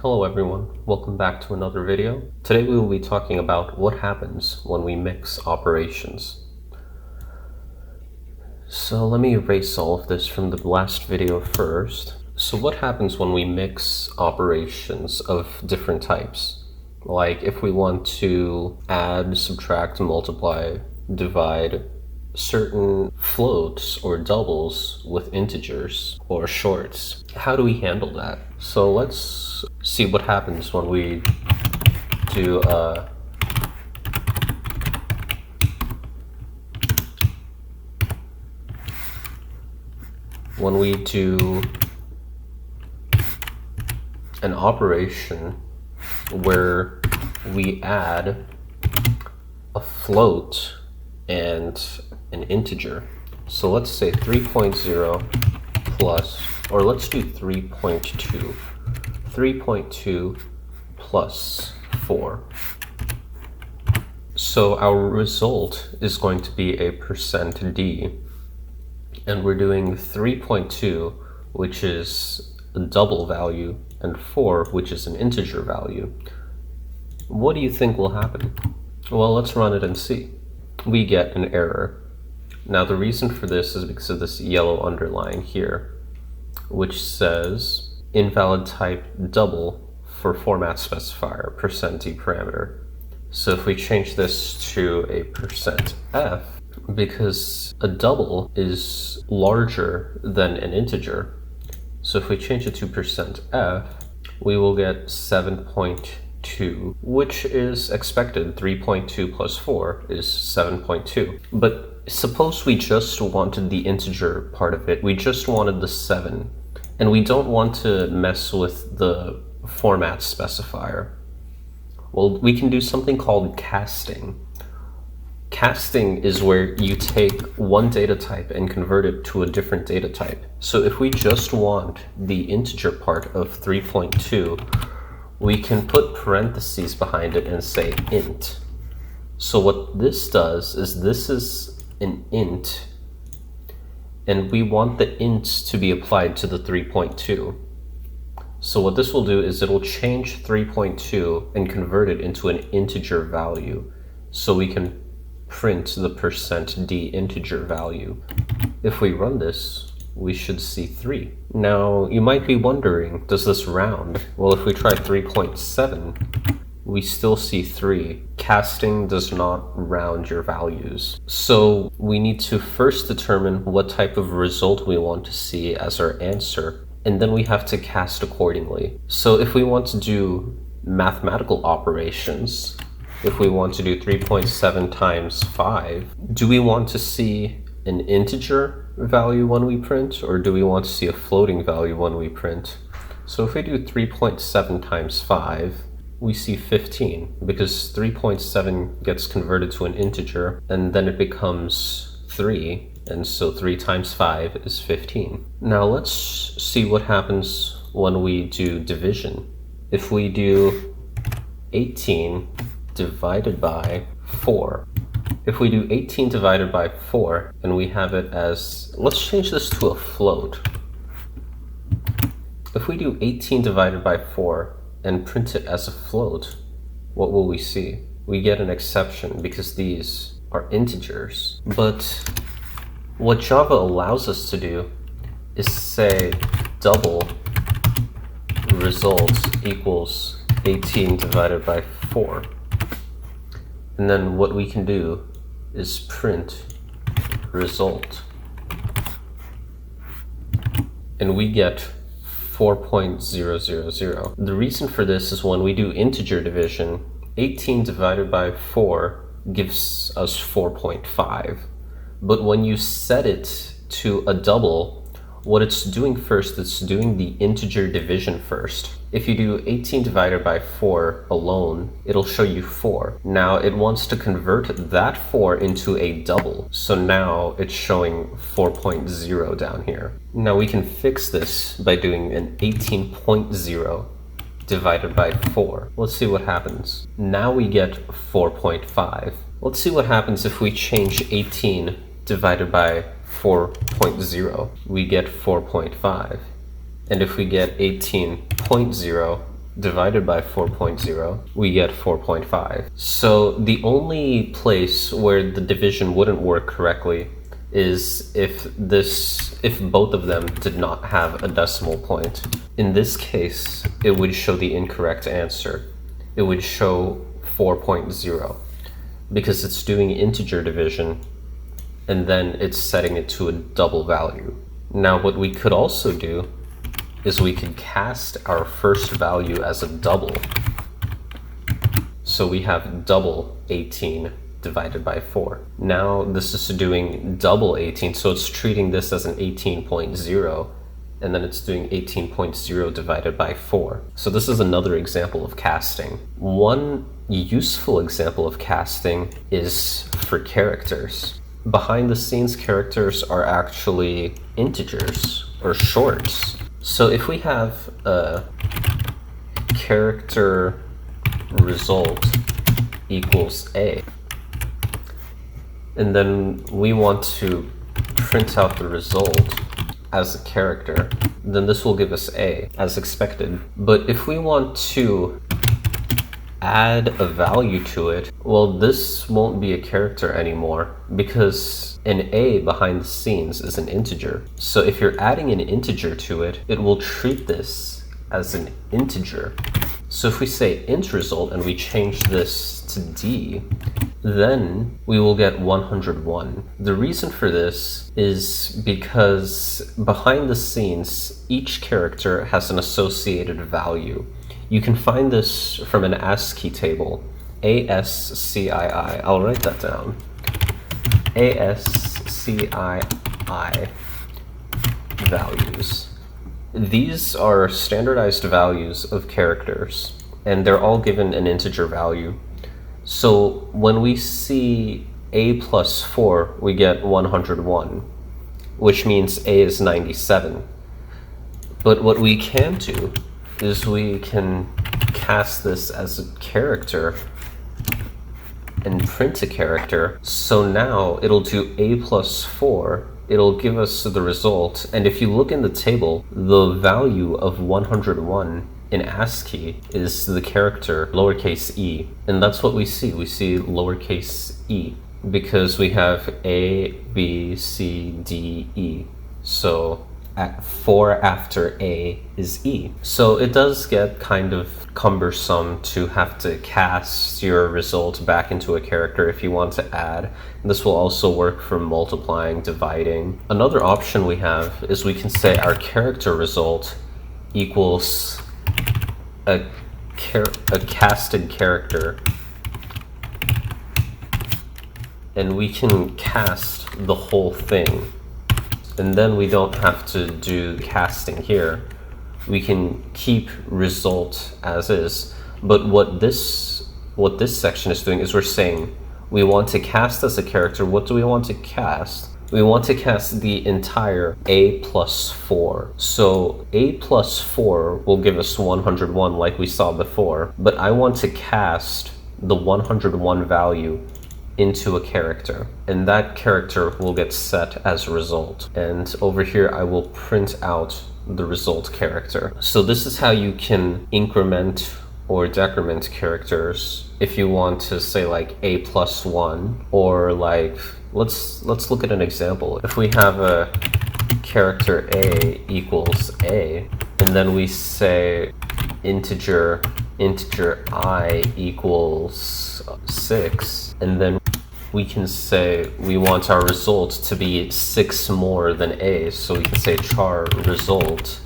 Hello everyone, welcome back to another video. Today we will be talking about what happens when we mix operations. So let me erase all of this from the last video first. So what happens when we mix operations of different types? Like if we want to add, subtract, multiply, divide certain floats or doubles with integers or shorts. How do we handle that? So let's see what happens when we do an operation where we add a float and an integer. So let's say 3.0 plus, or let's do 3.2. 3.2 plus 4. So our result is going to be a %d, and we're doing 3.2, which is a double value, and 4, which is an integer value. What do you think will happen? Well, let's run it and see. We get an error. Now the reason for this is because of this yellow underline here, which says invalid type double for format specifier %d parameter. So if we change this to a %f, because a double is larger than an integer, so if we change it to %f, we will get 7.2, which is expected. 3.2 plus 4 is 7.2. But suppose we just wanted the integer part of it. We just wanted the 7, and we don't want to mess with the format specifier. Well, we can do something called casting. Casting is where you take one data type and convert it to a different data type. So if we just want the integer part of 3.2, we can put parentheses behind it and say int. So what this does is this is an int, and we want the int to be applied to the 3.2. So what this will do is it'll change 3.2 and convert it into an integer value, so we can print the %d integer value. If we run this, we should see 3. Now, you might be wondering, does this round? Well, if we try 3.7, we still see 3. Casting does not round your values. So we need to first determine what type of result we want to see as our answer, and then we have to cast accordingly. So if we want to do mathematical operations, if we want to do 3.7 times 5, do we want to see an integer value when we print, or do we want to see a floating value when we print? So if we do 3.7 times 5, we see 15, because 3.7 gets converted to an integer, and then it becomes 3, and so 3 times 5 is 15. Now let's see what happens when we do division. If we do 18 divided by 4. If we do 18 divided by 4, and we have it as, let's change this to a float. If we do 18 divided by 4 and print it as a float, what will we see? We get an exception because these are integers. But what Java allows us to do is say double result equals 18 divided by 4. And then what we can do is print result. And we get 4.000. The reason for this is when we do integer division, 18 divided by 4 gives us 4.5. But when you set it to a double, what it's doing first, it's doing the integer division first. If you do 18 divided by 4 alone, it'll show you 4. Now it wants to convert that 4 into a double. So now it's showing 4.0 down here. Now we can fix this by doing an 18.0 divided by 4. Let's see what happens. Now we get 4.5. Let's see what happens if we change 18 divided by 4.0. We get 4.5. And if we get 18.0 divided by 4.0, we get 4.5. So the only place where the division wouldn't work correctly is if both of them did not have a decimal point. In this case, it would show the incorrect answer. It would show 4.0 because it's doing integer division and then it's setting it to a double value. Now what we could also do is we could cast our first value as a double. So we have double 18 divided by 4. Now this is doing double 18, so it's treating this as an 18.0, and then it's doing 18.0 divided by 4. So this is another example of casting. One useful example of casting is for characters. Behind the scenes, characters are actually integers or shorts. So if we have a character result equals A, and then we want to print out the result as a character, then this will give us A as expected. But if we want to add a value to it, well, this won't be a character anymore because an A behind the scenes is an integer. So if you're adding an integer to it, it will treat this as an integer. So if we say int result and we change this to D, then we will get 101. The reason for this is because behind the scenes, each character has an associated value. You can find this from an ASCII table, ASCII. I'll write that down. ASCII values. These are standardized values of characters, and they're all given an integer value. So when we see A plus 4, we get 101, which means A is 97. But what we can do is we can cast this as a character and print a character. So now it'll do A plus 4, it'll give us the result, and if you look in the table, the value of 101 in ASCII is the character lowercase e, and that's what we see. We see lowercase e because we have A, B, C, D, E. So 4 after A is E. So it does get kind of cumbersome to have to cast your result back into a character if you want to add. This will also work for multiplying, dividing. Another option we have is we can say our character result equals a casted character, and we can cast the whole thing. And then we don't have to do casting here. We can keep result as is. But what this section is doing is we're saying we want to cast as a character. What do we want to cast? We want to cast the entire A plus 4. So A plus 4 will give us 101 like we saw before. But I want to cast the 101 value into a character, and that character will get set as a result. And over here I will print out the result character. So this is how you can increment or decrement characters if you want to say like A plus 1, or like let's look at an example. If we have a character A equals A, and then we say integer I equals 6, and then we can say we want our result to be 6 more than A, so we can say char result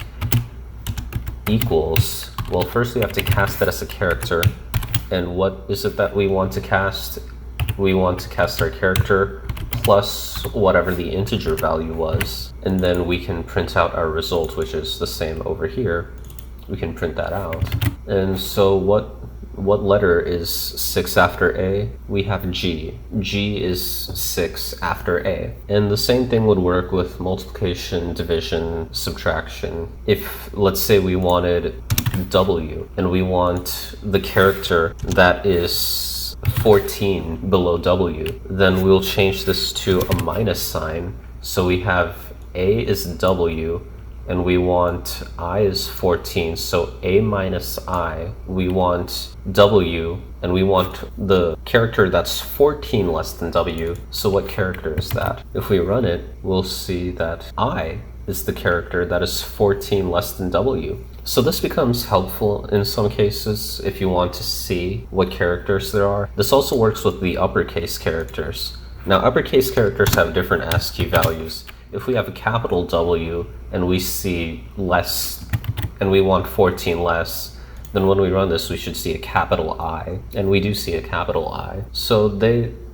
equals, well, first we have to cast that as a character, and what is it that we want to cast? We want to cast our character plus whatever the integer value was, and then we can print out our result, which is the same over here. We can print that out. And so what letter is 6 after A? We have G. G is 6 after A. And the same thing would work with multiplication, division, subtraction. If, let's say, we wanted W, and we want the character that is 14 below W, then we'll change this to a minus sign. So we have A is W, and we want I is 14, so A minus I, we want W, and we want the character that's 14 less than W. So what character is that? If we run it, we'll see that I is the character that is 14 less than W. So this becomes helpful in some cases if you want to see what characters there are. This also works with the uppercase characters. Now, uppercase characters have different ASCII values. If we have a capital W and we see less, and we want 14 less, then when we run this, we should see a capital I, and we do see a capital I. So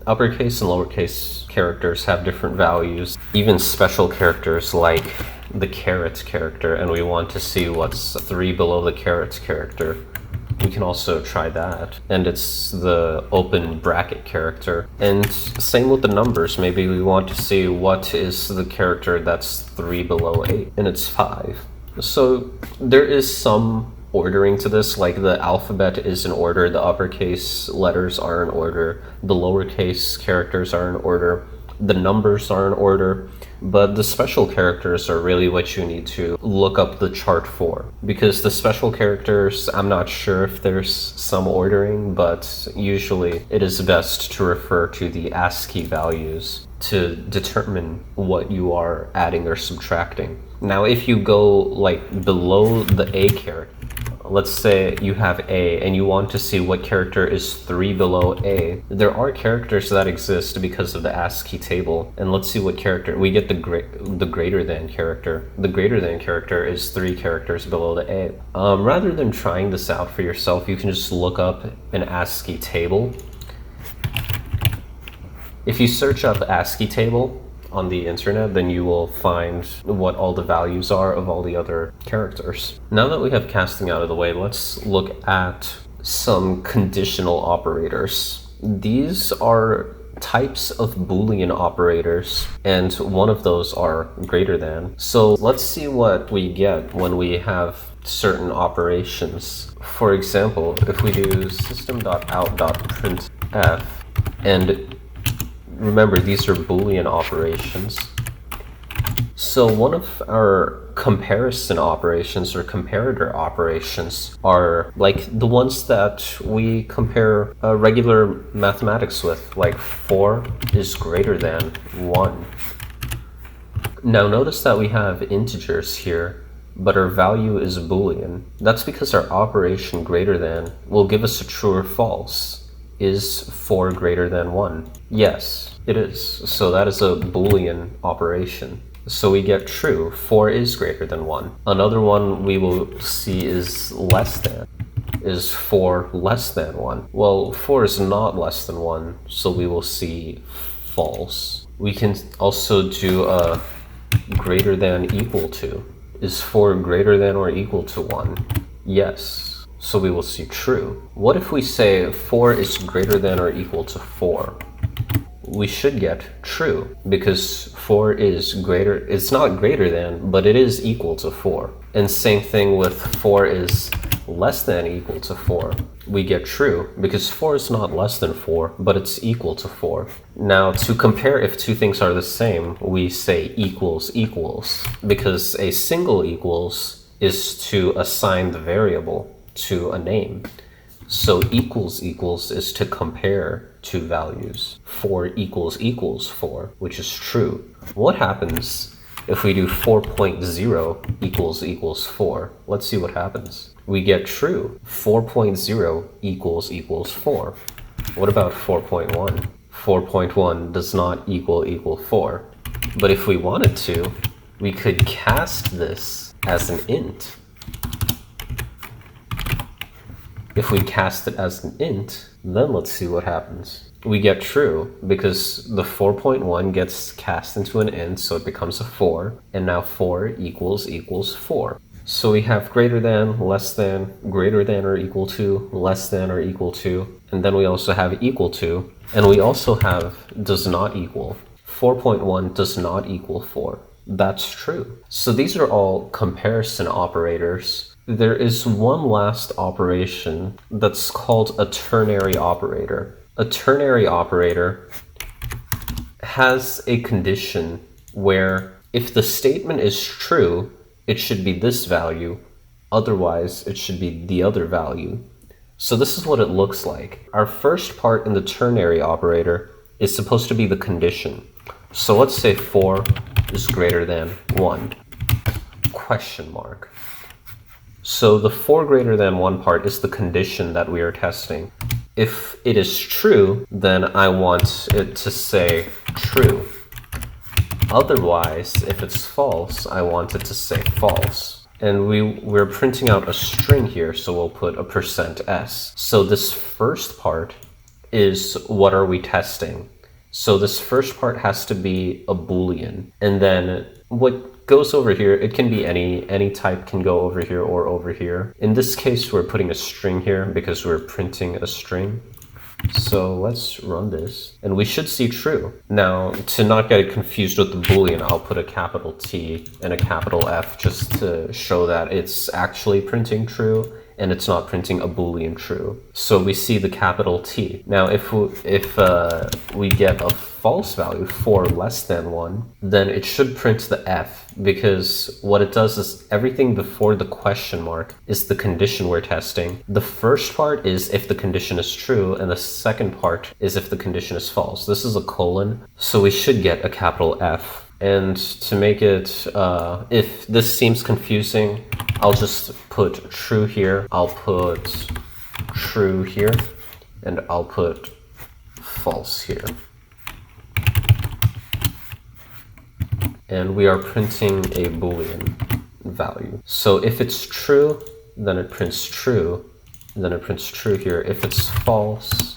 uppercase and lowercase characters have different values, even special characters like the caret character, and we want to see what's 3 below the caret character. We can also try that, and it's the open bracket character. And same with the numbers, maybe we want to see what is the character that's 3 below 8, and it's 5. So there is some ordering to this, like the alphabet is in order, the uppercase letters are in order, the lowercase characters are in order, the numbers are in order, but the special characters are really what you need to look up the chart for. Because the special characters, I'm not sure if there's some ordering, but usually it is best to refer to the ASCII values to determine what you are adding or subtracting. Now, if you go like below the A character, let's say you have A and you want to see what character is 3 below A. There are characters that exist because of the ASCII table. And let's see what character, we get the greater than character. The greater than character is 3 characters below the A. Rather than trying this out for yourself, you can just look up an ASCII table. If you search up ASCII table on the internet, then you will find what all the values are of all the other characters. Now that we have casting out of the way, let's look at some conditional operators. These are types of Boolean operators, and one of those are greater than. So let's see what we get when we have certain operations. For example, if we do system.out.printf, and remember, these are Boolean operations. So one of our comparison operations or comparator operations are like the ones that we compare regular mathematics with, like 4 is greater than 1. Now notice that we have integers here, but our value is Boolean. That's because our operation greater than will give us a true or false. Is 4 greater than 1? Yes, it is. So that is a Boolean operation. So we get true, 4 is greater than 1. Another one we will see is less than. Is 4 less than 1? Well, 4 is not less than 1, so we will see false. We can also do a greater than equal to. Is 4 greater than or equal to 1? Yes. So we will see true. What if we say 4 is greater than or equal to 4? We should get true, because 4 is greater, it's not greater than, but it is equal to 4. And same thing with 4 is less than equal to 4. We get true, because 4 is not less than 4, but it's equal to 4. Now, to compare if two things are the same, we say equals equals, because a single equals is to assign the variable to a name. So equals equals is to compare two values. 4 equals equals 4, which is true. What happens if we do 4.0 equals equals 4? Let's see what happens. We get true. 4.0 equals equals 4. What about 4.1? 4.1 does not equal 4. But if we wanted to, we could cast this as an int. If we cast it as an int, then let's see what happens. We get true, because the 4.1 gets cast into an int, so it becomes a 4, and now 4 equals equals 4. So we have greater than, less than, greater than or equal to, less than or equal to, and then we also have equal to, and we also have does not equal. 4.1 does not equal 4. That's true. So these are all comparison operators. There is one last operation that's called a ternary operator. A ternary operator has a condition where if the statement is true, it should be this value. Otherwise, it should be the other value. So this is what it looks like. Our first part in the ternary operator is supposed to be the condition. So let's say 4 is greater than 1, question mark. So the 4 greater than 1 part is the condition that we are testing. If it is true, then I want it to say true. Otherwise, if it's false, I want it to say false. And we're printing out a string here, so we'll put a %s. So this first part is what are we testing? So this first part has to be a Boolean. And then what goes over here, it can be any type can go over here or over here. In this case, we're putting a string here because we're printing a string. So let's run this, and we should see true. Now, to not get confused with the Boolean, I'll put a capital T and a capital F just to show that it's actually printing true and it's not printing a Boolean true. So we see the capital T. Now, if we get a false value, 4 less than 1, then it should print the F, because what it does is everything before the question mark is the condition we're testing. The first part is if the condition is true, and the second part is if the condition is false. This is a colon, so we should get a capital F. And to make it, if this seems confusing, I'll just put true here, I'll put true here, and I'll put false here. And we are printing a Boolean value. So if it's true, then it prints true, then it prints true here. If it's false,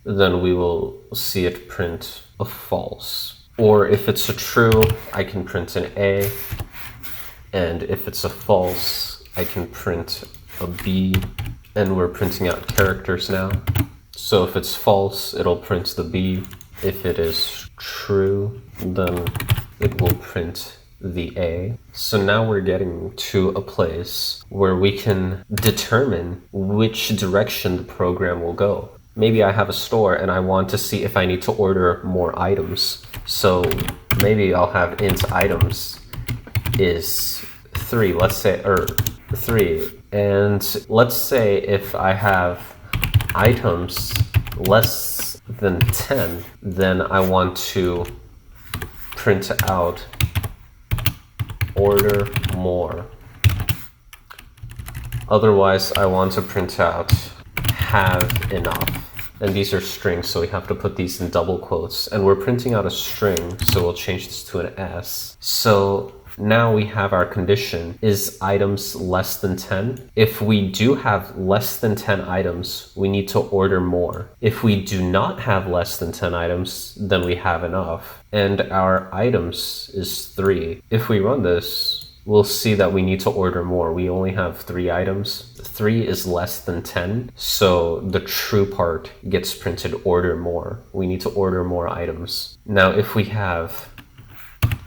then we will see it print a false. Or if it's a true, I can print an A, and if it's a false, I can print a B, and we're printing out characters now. So if it's false, it'll print the B. If it is true, then it will print the A. So now we're getting to a place where we can determine which direction the program will go. Maybe I have a store and I want to see if I need to order more items. So maybe I'll have int items is 3, let's say, or 3. And let's say if I have items less than 10, then I want to print out order more. Otherwise, I want to print out have enough. And these are strings, so we have to put these in double quotes. And we're printing out a string, so we'll change this to an S. So now we have our condition, is items less than 10? If we do have less than 10 items, we need to order more. If we do not have less than 10 items, then we have enough. And our items is 3. If we run this, we'll see that we need to order more. We only have 3 items. 3 is less than 10, so the true part gets printed order more. We need to order more items. Now, if we have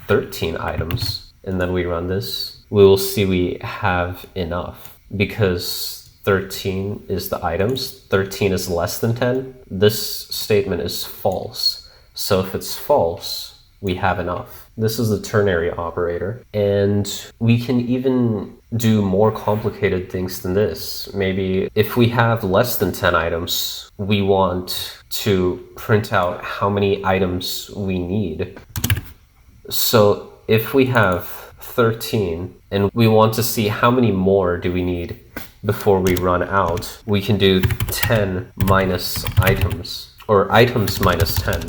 13 items, and then we run this, we will see we have enough, because 13 is the items, 13 is less than 10. This statement is false. So if it's false, we have enough. This is the ternary operator, and we can even do more complicated things than this. Maybe if we have less than 10 items, we want to print out how many items we need. So if we have 13 and we want to see how many more do we need before we run out, we can do 10 minus items, or items minus 10.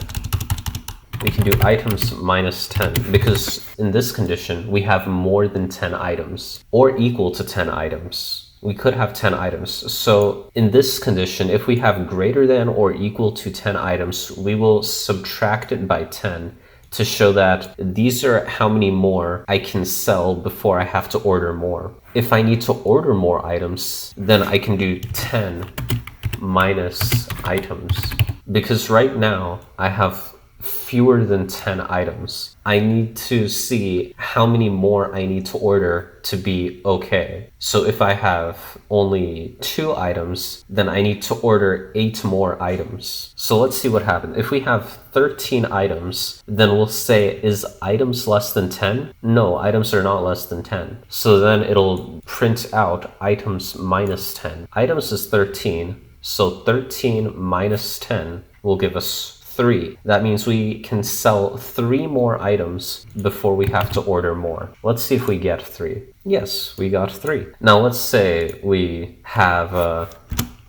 We can do items minus 10, because in this condition, we have more than 10 items, or equal to 10 items. We could have 10 items. So in this condition, if we have greater than or equal to 10 items, we will subtract it by 10 to show that these are how many more I can sell before I have to order more. If I need to order more items, then I can do 10 minus items, because right now I have fewer than 10 items, I need to see how many more I need to order to be okay. So if I have only 2 items, then I need to order 8 more items. So let's see what happens. If we have 13 items, then we'll say, is items less than 10? No, items are not less than 10. So then it'll print out items minus 10. Items is 13, so 13 minus 10 will give us 3. That means we can sell 3 more items before we have to order more. Let's see if we get 3. Yes, we got 3. Now let's say we have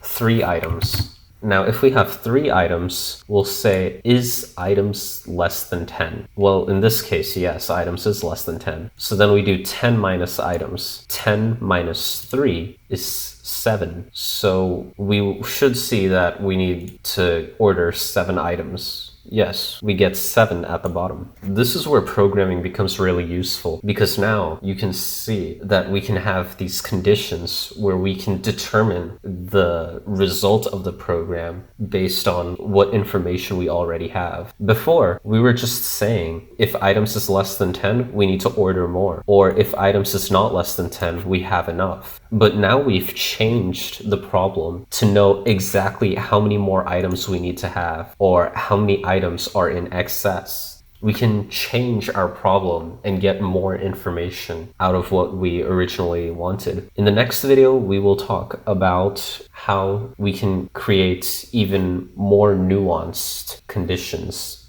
3 items. Now, if we have 3 items, we'll say, is items less than 10? Well, in this case, yes, items is less than 10. So then we do 10 minus items. 10 minus 3 is 7. So we should see that we need to order 7 items. Yes, we get 7 at the bottom. This is where programming becomes really useful, because now you can see that we can have these conditions where we can determine the result of the program based on what information we already have. Before, we were just saying if items is less than 10, we need to order more. Or if items is not less than 10, we have enough. But now we've changed the problem to know exactly how many more items we need to have, or how many items are in excess. We can change our problem and get more information out of what we originally wanted. In the next video, we will talk about how we can create even more nuanced conditions.